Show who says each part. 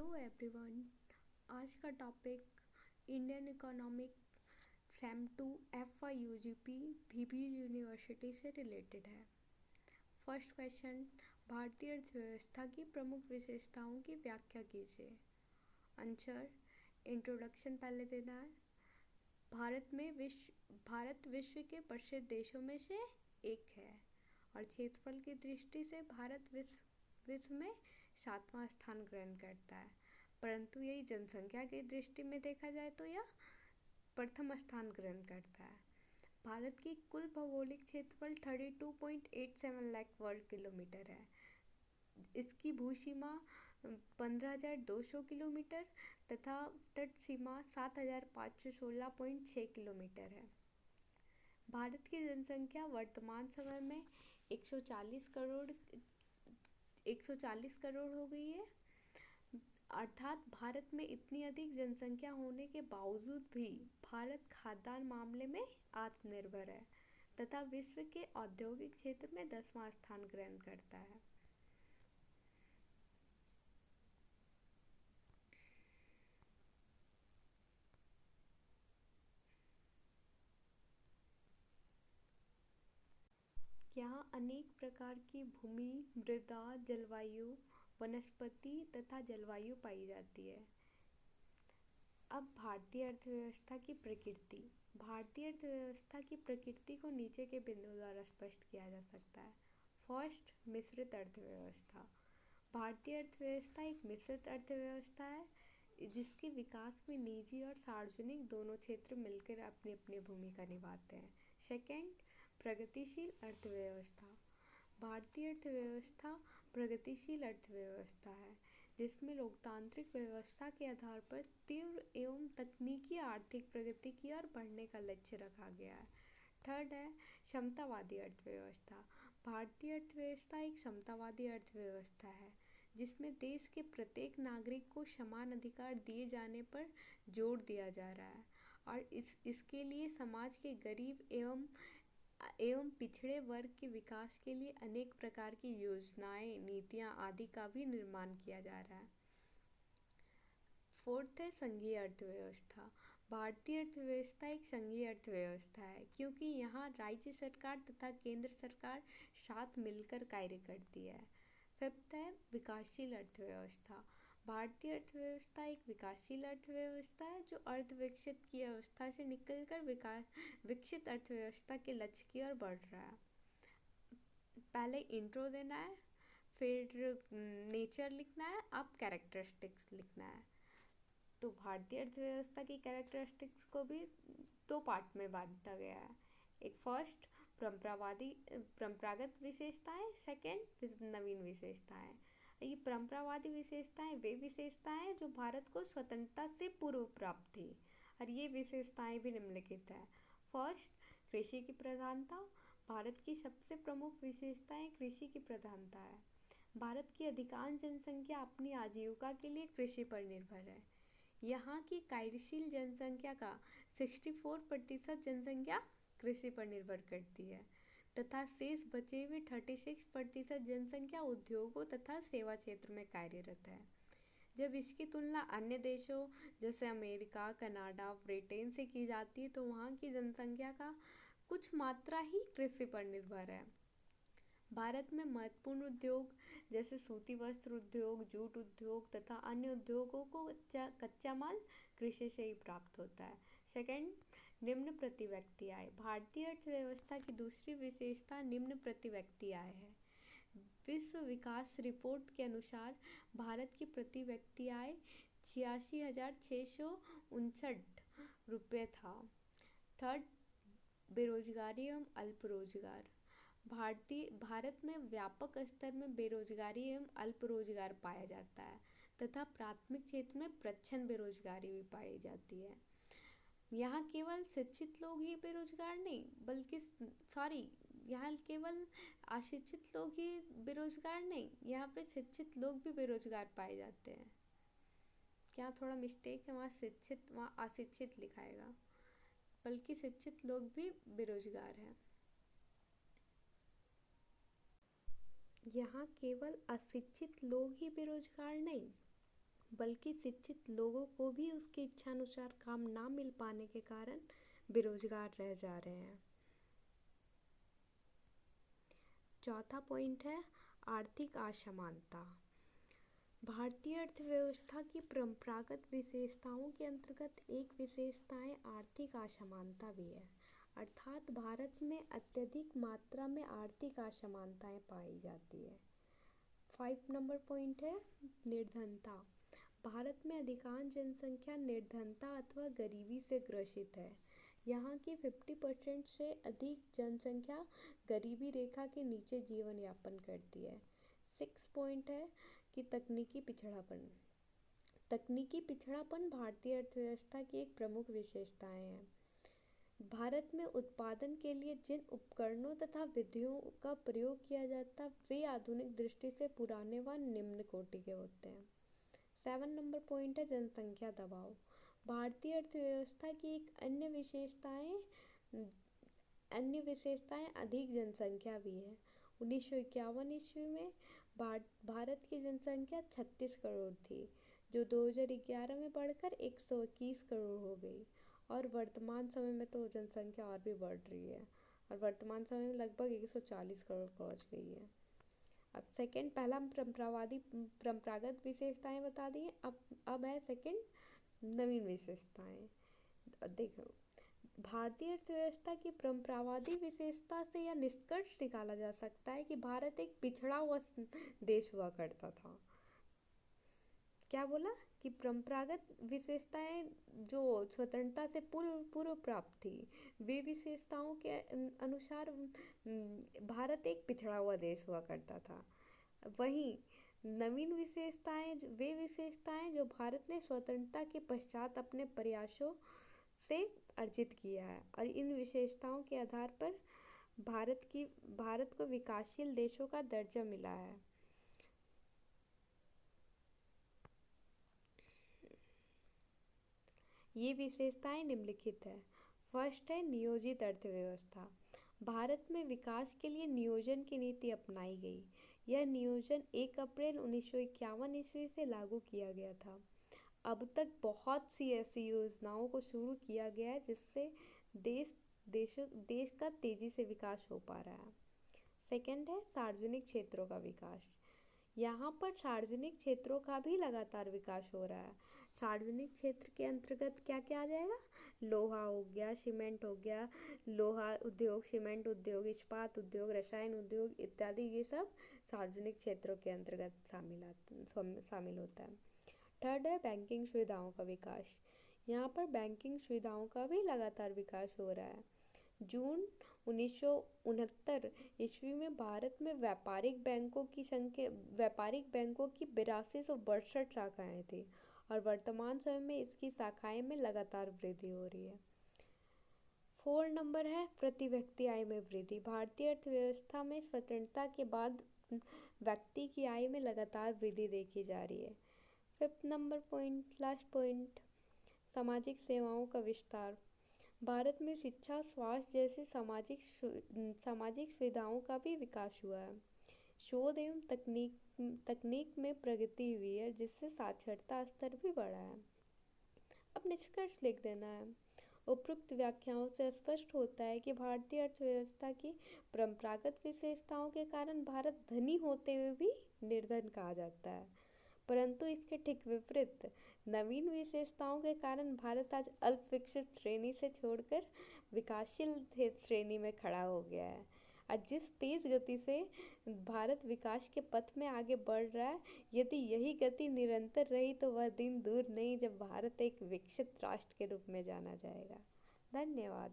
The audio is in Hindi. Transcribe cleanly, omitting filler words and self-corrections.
Speaker 1: Hello everyone. आज का topic Indian economic same 2 FY UGP VPU university से रिलेटेड है। फर्स्ट क्वेश्चन, भारतीय अर्थव्यवस्था की प्रमुख विशेषताओं की व्याख्या कीजिए। आंसर, इंट्रोडक्शन पहले देना है। भारत विश्व के प्रसिद्ध देशों में से एक है और क्षेत्रफल की दृष्टि से भारत विश्व में 7वां स्थान ग्रहण करता है, परंतु यही जनसंख्या की दृष्टि में देखा जाए तो यह प्रथम स्थान ग्रहण करता है। भारत की कुल भौगोलिक क्षेत्रफल 32.87 लाख वर्ग किलोमीटर है। इसकी भूसीमा 15,200 किलोमीटर तथा तट सीमा 7,516.6 किलोमीटर है। भारत की जनसंख्या वर्तमान समय में 140 करोड़ हो गई है। अर्थात भारत में इतनी अधिक जनसंख्या होने के बावजूद भी भारत खाद्यान्न मामले में आत्मनिर्भर है तथा विश्व के औद्योगिक क्षेत्र में 10वां स्थान ग्रहण करता है। यहाँ अनेक प्रकार की भूमि, मृदा, जलवायु, वनस्पति तथा जलवायु पाई जाती है। अब भारतीय अर्थव्यवस्था की प्रकृति। भारतीय अर्थव्यवस्था की प्रकृति को नीचे के बिंदुओं द्वारा स्पष्ट किया जा सकता है। फर्स्ट, मिश्रित अर्थव्यवस्था। भारतीय अर्थव्यवस्था एक मिश्रित अर्थव्यवस्था है जिसके विकास में निजी और सार्वजनिक दोनों क्षेत्र मिलकर अपनी अपनी भूमिका निभाते हैं। सेकेंड, प्रगतिशील अर्थव्यवस्था। भारतीय अर्थव्यवस्था प्रगतिशील अर्थव्यवस्था है जिसमें लोकतांत्रिक व्यवस्था के आधार पर तीव्र एवं तकनीकी आर्थिक प्रगति की ओर बढ़ने का लक्ष्य रखा गया है। थर्ड है समतावादी अर्थव्यवस्था। भारतीय अर्थव्यवस्था एक समतावादी अर्थव्यवस्था है जिसमें देश के प्रत्येक नागरिक को समान अधिकार दिए जाने पर जोर दिया जा रहा है और इसके लिए समाज के गरीब एवं पिछड़े वर्ग के विकास के लिए अनेक प्रकार की योजनाएं, नीतियां आदि का भी निर्माण किया जा रहा है। फोर्थ है संघीय अर्थव्यवस्था। भारतीय अर्थव्यवस्था एक संघीय अर्थव्यवस्था है क्योंकि यहाँ राज्य सरकार तथा केंद्र सरकार साथ मिलकर कार्य करती है। फिफ्थ है विकासशील अर्थव्यवस्था। भारतीय अर्थव्यवस्था एक विकासशील अर्थव्यवस्था है जो अर्धविकसित की अवस्था से निकलकर विकसित अर्थव्यवस्था के लक्ष्य की ओर बढ़ रहा है। पहले इंट्रो देना है, फिर नेचर लिखना है, अब कैरेक्टरिस्टिक्स लिखना है। तो भारतीय अर्थव्यवस्था की कैरेक्टरिस्टिक्स को भी 2 पार्ट में बांटा गया है। एक फर्स्ट परंपरागत विशेषताएं, सेकेंड नवीन विशेषताएं। ये परंपरावादी विशेषताएं वे विशेषताएं जो भारत को स्वतंत्रता से पूर्व प्राप्त थी और ये विशेषताएं भी निम्नलिखित है। फर्स्ट, कृषि की प्रधानता। भारत की सबसे प्रमुख विशेषताएं कृषि की प्रधानता है। भारत की अधिकांश जनसंख्या अपनी आजीविका के लिए कृषि पर निर्भर है। यहाँ की कार्यशील जनसंख्या का 64% जनसंख्या कृषि पर निर्भर करती है तथा शेष बचे हुए 36% जनसंख्या उद्योगों तथा सेवा क्षेत्र में कार्यरत है। जब इसकी तुलना अन्य देशों जैसे अमेरिका, कनाडा, ब्रिटेन से की जाती है तो वहाँ की जनसंख्या का कुछ मात्रा ही कृषि पर निर्भर है। भारत में महत्वपूर्ण उद्योग जैसे सूती वस्त्र उद्योग, जूट उद्योग तथा अन्य उद्योगों को कच्चा माल कृषि से ही प्राप्त होता है। सेकेंड, निम्न प्रति व्यक्ति आय। भारतीय अर्थव्यवस्था की दूसरी विशेषता निम्न प्रति व्यक्ति आय है। विश्व विकास रिपोर्ट के अनुसार भारत की प्रति व्यक्ति आय 86,659 रुपये था। थर्ड, बेरोजगारी एवं अल्प रोजगार। भारत में व्यापक स्तर में बेरोजगारी एवं अल्प रोजगार पाया जाता है तथा प्राथमिक क्षेत्र में प्रच्छन्न बेरोजगारी भी पाई जाती है। यहाँ केवल शिक्षित लोग ही बेरोजगार नहीं बल्कि यहाँ केवल अशिक्षित लोग ही बेरोजगार नहीं, यहाँ पे शिक्षित लोग भी बेरोजगार पाए जाते हैं। क्या थोड़ा मिस्टेक है, वहाँ शिक्षित वहाँ अशिक्षित लिखाएगा, बल्कि शिक्षित लोग भी बेरोजगार हैं। यहाँ केवल अशिक्षित लोग ही बेरोजगार नहीं बल्कि शिक्षित लोगों को भी उसकी इच्छानुसार काम ना मिल पाने के कारण बेरोजगार रह जा रहे हैं। चौथा पॉइंट है आर्थिक असमानता। भारतीय अर्थव्यवस्था की परंपरागत विशेषताओं के अंतर्गत एक विशेषताएं आर्थिक असमानता भी है, अर्थात भारत में अत्यधिक मात्रा में आर्थिक असमानताएं पाई जाती है। 5 नंबर पॉइंट है निर्धनता। भारत में अधिकांश जनसंख्या निर्धनता अथवा गरीबी से ग्रसित है। यहाँ की 50% से अधिक जनसंख्या गरीबी रेखा के नीचे जीवन यापन करती है। 6 पॉइंट है कि तकनीकी पिछड़ापन। तकनीकी पिछड़ापन भारतीय अर्थव्यवस्था की एक प्रमुख विशेषताएं है। भारत में उत्पादन के लिए जिन उपकरणों तथा विधियों का प्रयोग किया जाता है वे आधुनिक दृष्टि से पुराने व निम्न कोटि के होते हैं। 7 नंबर पॉइंट है जनसंख्या दबाव। भारतीय अर्थव्यवस्था की एक अन्य विशेषताएं अधिक जनसंख्या भी है। 1951 ईस्वी में भारत की जनसंख्या 36 करोड़ थी, जो 2011 में बढ़कर 121 करोड़ हो गई और वर्तमान समय में तो जनसंख्या और भी बढ़ रही है और वर्तमान समय में लगभग 140 करोड़ पहुंच गई है। अब सेकंड, पहला परंपरागत विशेषताएं बता दी हैं, अब है सेकंड नवीन विशेषताएं। देखो, भारतीय अर्थव्यवस्था की परंपरावादी विशेषता से यह निष्कर्ष निकाला जा सकता है कि भारत एक पिछड़ा हुआ देश हुआ करता था। क्या बोला कि परंपरागत विशेषताएं जो स्वतंत्रता से पूर्व प्राप्त थी, वे विशेषताओं के अनुसार भारत एक पिछड़ा हुआ देश हुआ करता था। वहीं नवीन विशेषताएं वे विशेषताएं जो भारत ने स्वतंत्रता के पश्चात अपने प्रयासों से अर्जित किया है और इन विशेषताओं के आधार पर भारत को विकासशील देशों का दर्जा मिला है। ये विशेषताएं निम्नलिखित है। फर्स्ट है नियोजित अर्थव्यवस्था। भारत में विकास के लिए नियोजन की नीति अपनाई गई। यह नियोजन 1 अप्रैल 1951 ईस्वी से लागू किया गया था। अब तक बहुत सी ऐसी योजनाओं को शुरू किया गया है जिससे देश का तेजी से विकास हो पा रहा है। सेकंड है सार्वजनिक क्षेत्रों का विकास। यहाँ पर सार्वजनिक क्षेत्रों का भी लगातार विकास हो रहा है। सार्वजनिक क्षेत्र के अंतर्गत क्या क्या आ जाएगा? लोहा हो गया, सीमेंट हो गया, लोहा उद्योग, सीमेंट उद्योग, इस्पात उद्योग, रसायन उद्योग इत्यादि, ये सब सार्वजनिक क्षेत्रों के अंतर्गत शामिल होता है। थर्ड है बैंकिंग सुविधाओं का विकास। यहाँ पर बैंकिंग सुविधाओं का भी लगातार विकास हो रहा है। जून 1969 ईस्वी में भारत में व्यापारिक बैंकों की 8262 शाखाएं थी और वर्तमान समय में इसकी शाखाएं में लगातार वृद्धि हो रही है। 4 नंबर है प्रति व्यक्ति आय में वृद्धि। भारतीय अर्थव्यवस्था में स्वतंत्रता के बाद व्यक्ति की आय में लगातार वृद्धि देखी जा रही है। 5 नंबर पॉइंट, लास्ट पॉइंट, सामाजिक सेवाओं का विस्तार। भारत में शिक्षा, स्वास्थ्य जैसे सामाजिक सुविधाओं का भी विकास हुआ है। शोध एवं तकनीक में प्रगति हुई है जिससे साक्षरता स्तर भी बढ़ा है। अब निष्कर्ष लिख देना है। उपरोक्त व्याख्याओं से स्पष्ट होता है कि भारतीय अर्थव्यवस्था की परंपरागत विशेषताओं के कारण भारत धनी होते हुए भी निर्धन कहा जाता है, परंतु इसके ठीक विपरीत नवीन विशेषताओं के कारण भारत आज अल्प विकसित श्रेणी से छोड़कर विकासशील श्रेणी में खड़ा हो गया है। और जिस तेज गति से भारत विकास के पथ में आगे बढ़ रहा है, यदि यही गति निरंतर रही तो वह दिन दूर नहीं जब भारत एक विकसित राष्ट्र के रूप में जाना जाएगा। धन्यवाद।